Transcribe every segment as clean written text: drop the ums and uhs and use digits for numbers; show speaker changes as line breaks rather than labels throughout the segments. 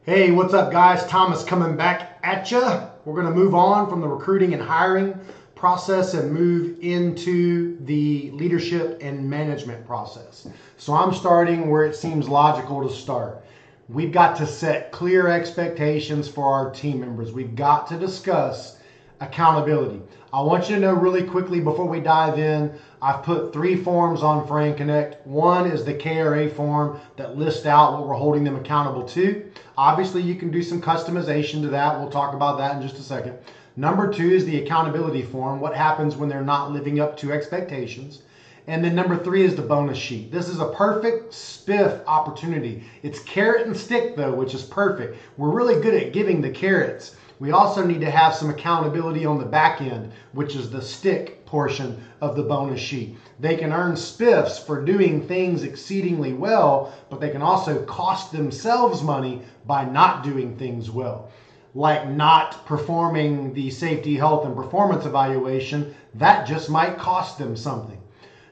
Hey, what's up, guys? Thomas coming back at you. We're going to move on from the recruiting and hiring process and move into the leadership and management process. So I'm starting where it seems logical to start. We've got to set clear expectations for our team members. We've got to discuss accountability. I want you to know really quickly before we dive in, I've put 3 forms on Frank Connect. One is the KRA form that lists out what we're holding them accountable to. Obviously, you can do some customization to that. We'll talk about that in just a second. Number 2 is the accountability form, what happens when they're not living up to expectations. And then number 3 is the bonus sheet. This is a perfect spiff opportunity. It's carrot and stick though, which is perfect. We're really good at giving the carrots. We also need to have some accountability on the back end, which is the stick portion of the bonus sheet. They can earn spiffs for doing things exceedingly well, but they can also cost themselves money by not doing things well. Like not performing the safety, health, and performance evaluation, that just might cost them something.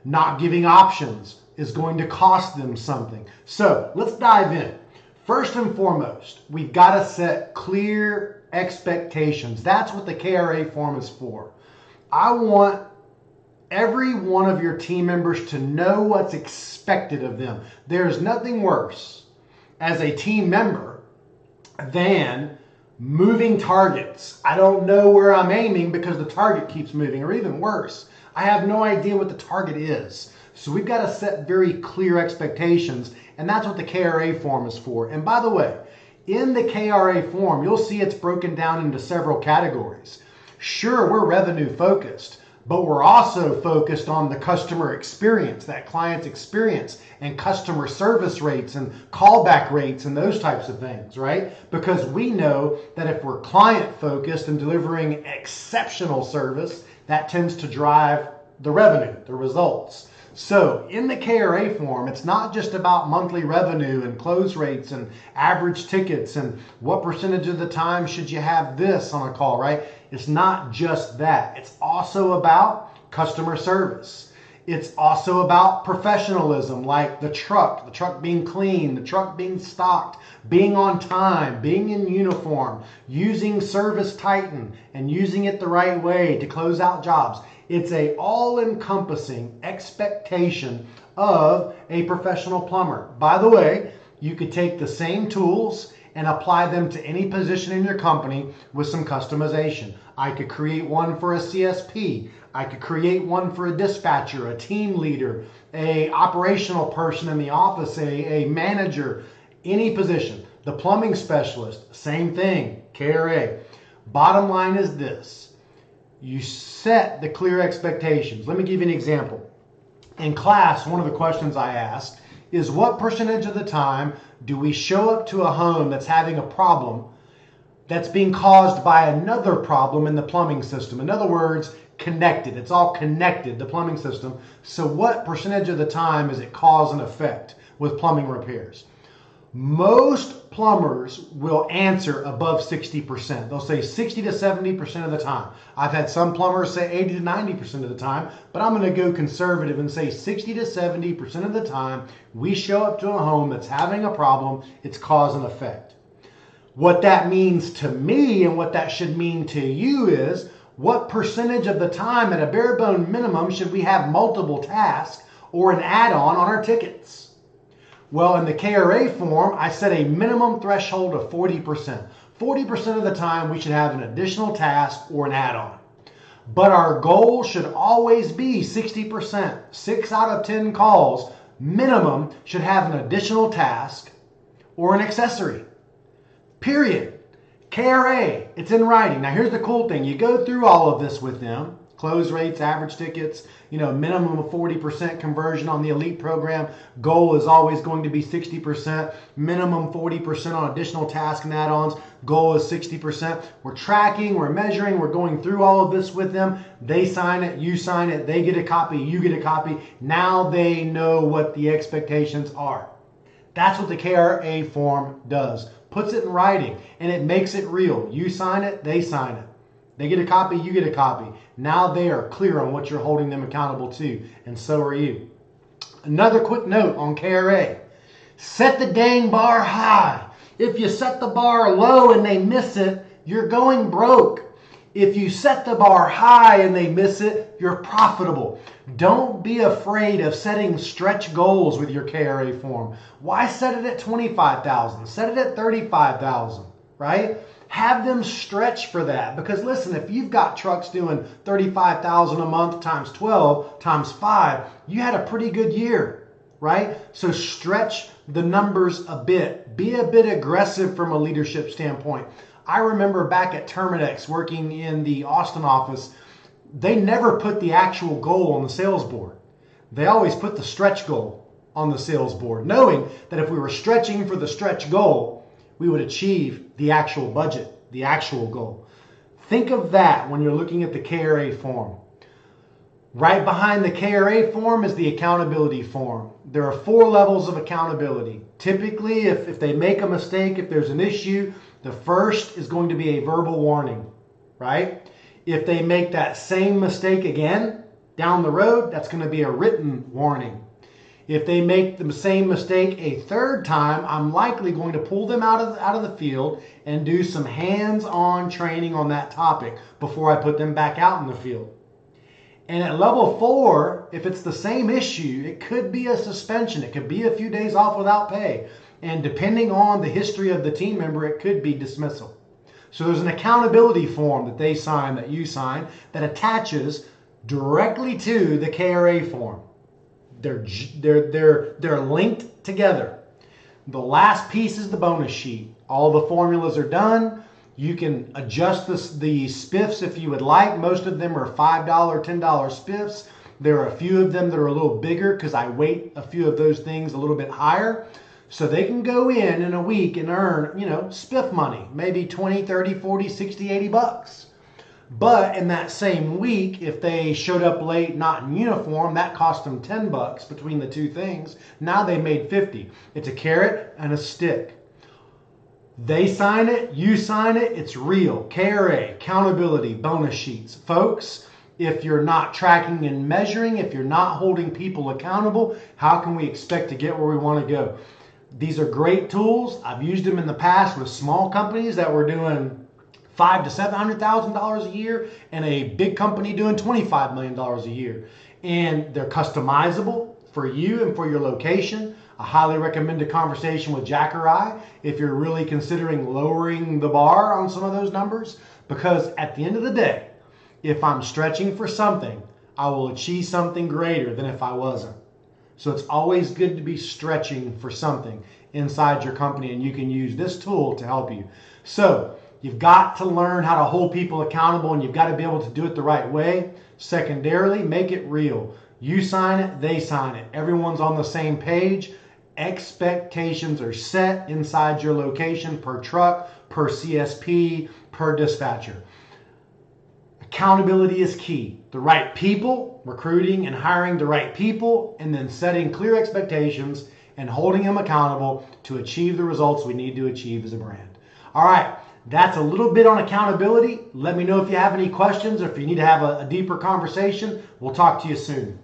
Not giving options is going to cost them something. So let's dive in. First and foremost, we've got to set clear expectations. That's what the KRA form is for. I want every one of your team members to know what's expected of them. There's nothing worse as a team member than moving targets. I don't know where I'm aiming because the target keeps moving, or even worse, I have no idea what the target is. So we've got to set very clear expectations, and that's what the KRA form is for. And by the way, in the KRA form, you'll see it's broken down into several categories. Sure, we're revenue focused, but we're also focused on the customer experience, that client's experience, and customer service rates and callback rates and those types of things, right? Because we know that if we're client focused and delivering exceptional service, that tends to drive the revenue, the results. So in the KRA form, it's not just about monthly revenue and close rates and average tickets and what percentage of the time should you have this on a call, right? It's not just that. It's also about customer service. It's also about professionalism, like the truck being clean, the truck being stocked, being on time, being in uniform, using Service Titan and using it the right way to close out jobs. It's a all-encompassing expectation of a professional plumber. By the way, you could take the same tools and apply them to any position in your company with some customization. I could create one for a CSP. I could create one for a dispatcher, a team leader, a operational person in the office, a manager, any position. The plumbing specialist, same thing, KRA. Bottom line is this. You set the clear expectations. Let me give you an example. In class, one of the questions I asked is what percentage of the time do we show up to a home that's having a problem that's being caused by another problem in the plumbing system? In other words, connected. It's all connected, the plumbing system. So what percentage of the time is it cause and effect with plumbing repairs? Most plumbers will answer above 60%. They'll say 60 to 70% of the time. I've had some plumbers say 80 to 90% of the time, but I'm going to go conservative and say 60 to 70% of the time we show up to a home that's having a problem, it's cause and effect. What that means to me and what that should mean to you is what percentage of the time at a bare bone minimum should we have multiple tasks or an add-on on our tickets? Well, in the KRA form, I set a minimum threshold of 40%. 40% of the time we should have an additional task or an add-on. But our goal should always be 60%. 6 out of 10 calls minimum should have an additional task or an accessory. Period. KRA, it's in writing. Now here's the cool thing. You go through all of this with them. Close rates, average tickets, minimum of 40% conversion on the elite program. Goal is always going to be 60%. Minimum 40% on additional tasks and add-ons. Goal is 60%. We're tracking, we're measuring, we're going through all of this with them. They sign it, you sign it, they get a copy, you get a copy. Now they know what the expectations are. That's what the KRA form does. Puts it in writing and it makes it real. You sign it, they sign it. They get a copy, you get a copy. Now they are clear on what you're holding them accountable to, and so are you. Another quick note on KRA. Set the dang bar high. If you set the bar low and they miss it, you're going broke. If you set the bar high and they miss it, you're profitable. Don't be afraid of setting stretch goals with your KRA form. Why set it at 25,000? Set it at 35,000, right? Have them stretch for that. Because listen, if you've got trucks doing 35,000 a month times 12 times 5, you had a pretty good year, right? So stretch the numbers a bit. Be a bit aggressive from a leadership standpoint. I remember back at Terminix working in the Austin office, they never put the actual goal on the sales board. They always put the stretch goal on the sales board, knowing that if we were stretching for the stretch goal, we would achieve the actual budget, the actual goal. Think of that when you're looking at the KRA form. Right behind the KRA form is the accountability form. There are 4 levels of accountability. Typically, if they make a mistake, if there's an issue, the first is going to be a verbal warning, right? If they make that same mistake again down the road, that's going to be a written warning. If they make the same mistake a third time, I'm likely going to pull them out of the field and do some hands-on training on that topic before I put them back out in the field. And at level 4, if it's the same issue, it could be a suspension. It could be a few days off without pay. And depending on the history of the team member, it could be dismissal. So there's an accountability form that they sign, that you sign, that attaches directly to the KRA form. They're linked together. The last piece is the bonus sheet. All the formulas are done. You can adjust the spiffs if you would like. Most of them are $5, $10 spiffs. There are a few of them that are a little bigger because I weight a few of those things a little bit higher. So they can go in a week and earn, spiff money, maybe 20, 30, 40, 60, 80 bucks. But in that same week, if they showed up late, not in uniform, that cost them 10 bucks between the two things. Now they made 50. It's a carrot and a stick. They sign it, you sign it, it's real. KRA, accountability, bonus sheets. Folks, if you're not tracking and measuring, if you're not holding people accountable, how can we expect to get where we want to go? These are great tools. I've used them in the past with small companies that were doing $500,000 to $700,000 a year and a big company doing $25 million a year. And they're customizable for you and for your location. I highly recommend a conversation with Jack or I if you're really considering lowering the bar on some of those numbers, because at the end of the day, if I'm stretching for something, I will achieve something greater than if I wasn't. So it's always good to be stretching for something inside your company, and you can use this tool to help you. So you've got to learn how to hold people accountable, and you've got to be able to do it the right way. Secondarily, make it real. You sign it, they sign it. Everyone's on the same page. Expectations are set inside your location per truck, per CSP, per dispatcher. Accountability is key. The right people, recruiting and hiring the right people, and then setting clear expectations and holding them accountable to achieve the results we need to achieve as a brand. All right, that's a little bit on accountability. Let me know if you have any questions or if you need to have a deeper conversation. We'll talk to you soon.